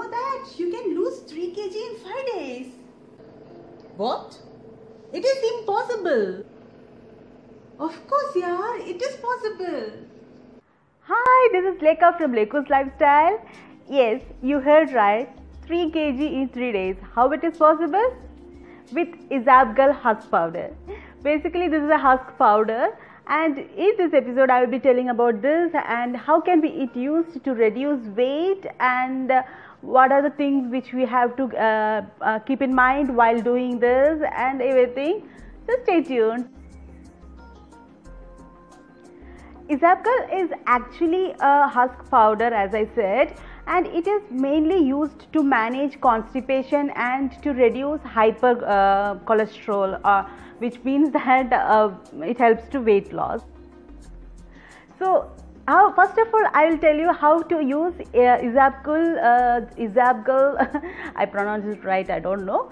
know that you can lose 3 kg in 5 days? What? It is impossible. Of course, yeah, it is possible. Hi, this is Lekha from Lekhu's Lifestyle. Yes, you heard right. 3 kg in 3 days. How it is possible? With Isabgol husk powder. Basically, this is a husk powder, and in this episode, I will be telling about this and how can be it used to reduce weight and what are the things which we have to keep in mind while doing this and everything. So stay tuned. Isabgol is actually a husk powder, as I said, and it is mainly used to manage constipation and to reduce hyper cholesterol, which means that it helps to weight loss. So first of all, I will tell you how to use Isabgol, I pronounce it right, I don't know,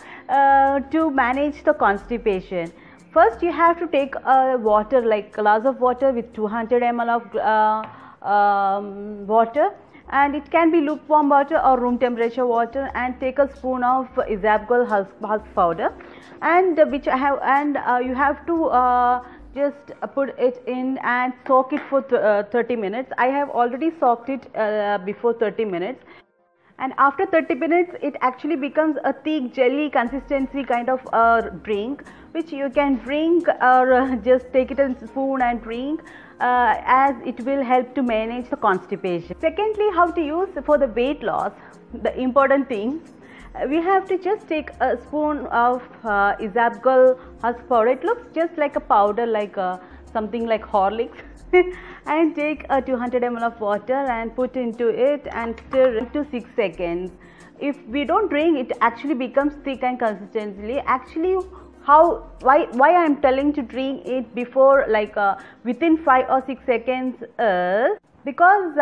to manage the constipation. First, you have to take water, like a glass of water with 200 ml of water, and it can be lukewarm water or room temperature water, and take a spoon of Isabgol husk powder, and you have to just put it in and soak it for 30 minutes. I have already soaked it before 30 minutes. And after 30 minutes, it actually becomes a thick jelly consistency kind of drink, which you can drink or just take it in a spoon and drink, as it will help to manage the constipation. Secondly, how to use for the weight loss. The important thing, we have to just take a spoon of Isabgol husk powder. It looks just like a powder, like something like Horlicks. And take a 200 ml of water and put into it and stir it to 6 seconds. If we don't drink, it actually becomes thick and consistently. Actually, why I am telling to drink it before, like within 5 or 6 seconds is because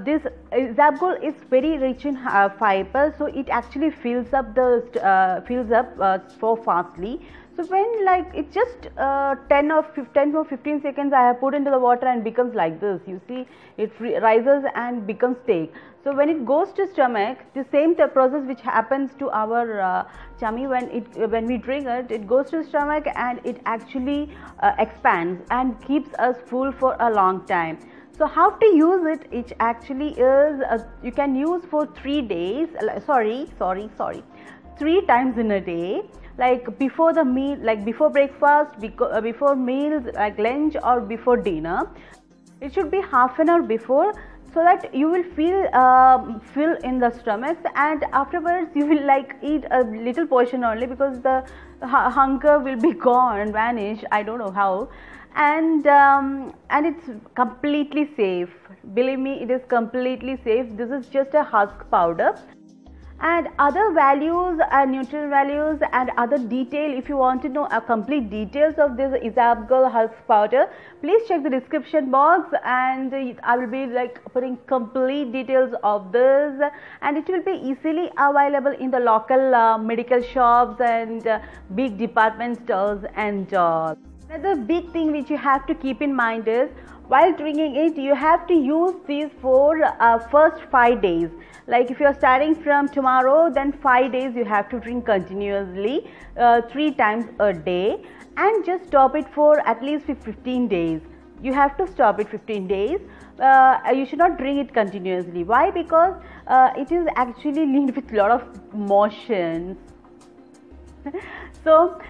this Isabgol is very rich in fiber, so it actually fills up so fastly. So when like it's just 10 or 15 seconds I have put into the water and becomes like this, you see it rises and becomes thick. So when it goes to stomach, the same process which happens to our tummy when we drink it, it goes to stomach and it actually expands and keeps us full for a long time. So how to use it? It actually is you can use for 3 days. Sorry, 3 times in a day. Like before the meal, like before breakfast, before meals like lunch or before dinner. It should be half an hour before, so that you will feel fill in the stomach, and afterwards you will like eat a little portion only, because the hunger will be gone, vanish, I don't know how. And it's completely safe. Believe me, it is completely safe. This is just a husk powder. And other values and nutrient values and other detail, if you want to know complete details of this Isabgol husk powder, please check the description box, and I will be like putting complete details of this, and it will be easily available in the local medical shops and big department stores and all. Another big thing which you have to keep in mind is, while drinking it, you have to use these for first 5 days. Like if you are starting from tomorrow, then 5 days you have to drink continuously 3 times a day, and just stop it for at least 15 days. You have to stop it 15 days. You should not drink it continuously. Why? Because it is actually linked with a lot of motions. So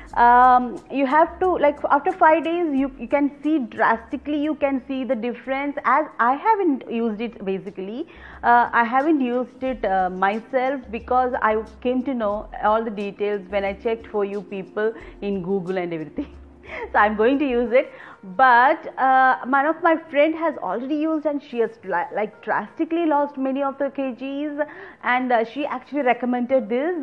you have to, like after 5 days you can see drastically, you can see the difference. As I haven't used it, basically I haven't used it myself, because I came to know all the details when I checked for you people in Google and everything. So I'm going to use it, but one of my friend has already used, and she has like drastically lost many of the kgs, and she actually recommended this,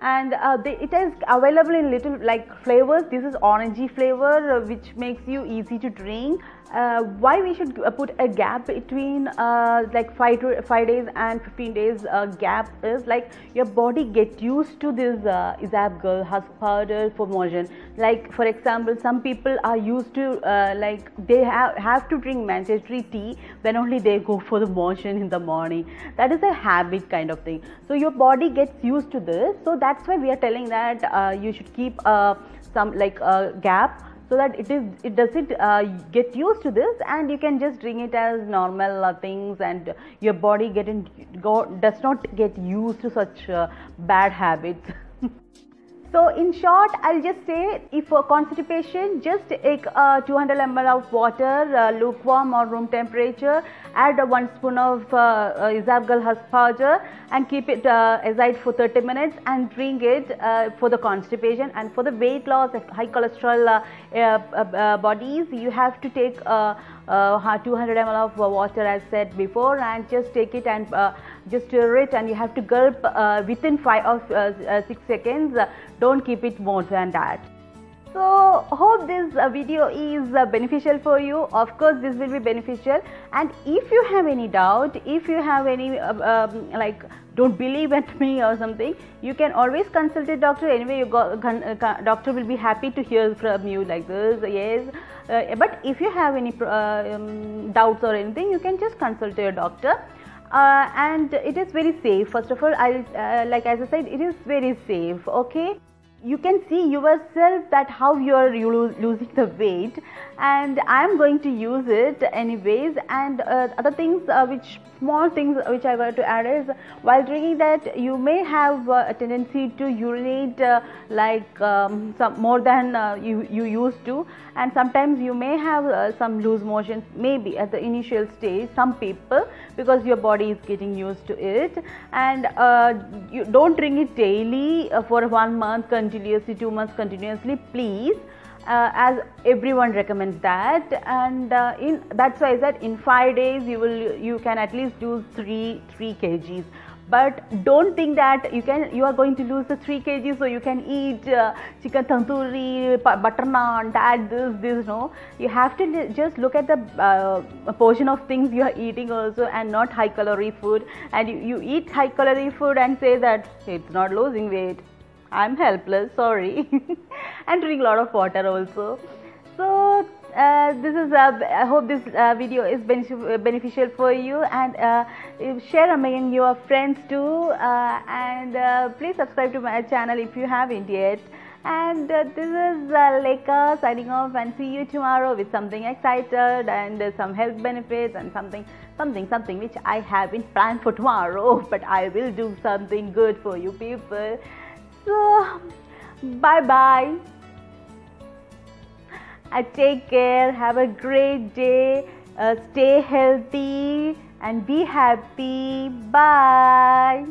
and it is available in little like flavors. This is orangey flavor, which makes you easy to drink, Why we should put a gap between like 5 days and 15 days gap is like your body get used to this Isabgol husk powder for motion. Like for example, some people are used to like they have to drink mandatory tea when only they go for the motion in the morning. That is a habit kind of thing. So your body gets used to this. So that's why we are telling that you should keep some like a gap, so that it doesn't get used to this, and you can just drink it as normal things, and your body does not get used to such bad habits. So in short, I'll just say, if for constipation, just take 200 ml of water, lukewarm or room temperature, add 1 spoon of Isabgol husk powder and keep it aside for 30 minutes and drink it for the constipation. And for the weight loss and high cholesterol bodies, you have to take 200 ml of water as said before, and just take it and just stir it, and you have to gulp within 5 or 6 seconds. Don't keep it more than that. So hope this video is beneficial for you. Of course this will be beneficial, and if you have any doubt, if you have any like don't believe at me or something, you can always consult a doctor. Anyway, doctor will be happy to hear from you like this. Yes, but if you have any doubts or anything, you can just consult your doctor. And it is very safe. First of all, like as I said, it is very safe. Okay, you can see yourself that how you are losing the weight, and I am going to use it anyways. And other things small things which I want to add is, while drinking that, you may have a tendency to urinate like some more than you used to, and sometimes you may have some loose motions, maybe at the initial stage, some people, because your body is getting used to it. And you don't drink it daily for 1 month continuously, 2 months continuously, please. As everyone recommends that, and that's why I said in 5 days you can at least lose 3 kgs. But don't think that you are going to lose the 3 kgs so you can eat chicken tandoori, butter naan, that this. No, you have to just look at the portion of things you are eating also, and not high calorie food. And you eat high calorie food and say that it's not losing weight, I'm helpless, sorry. And drink a lot of water also. So this is I hope this video is beneficial for you, and share among your friends too, and please subscribe to my channel if you haven't yet. And this is Lekha signing off, and see you tomorrow with something excited and some health benefits and something which I haven't planned for tomorrow, but I will do something good for you people. So bye bye. Take care, have a great day, stay healthy and be happy. Bye.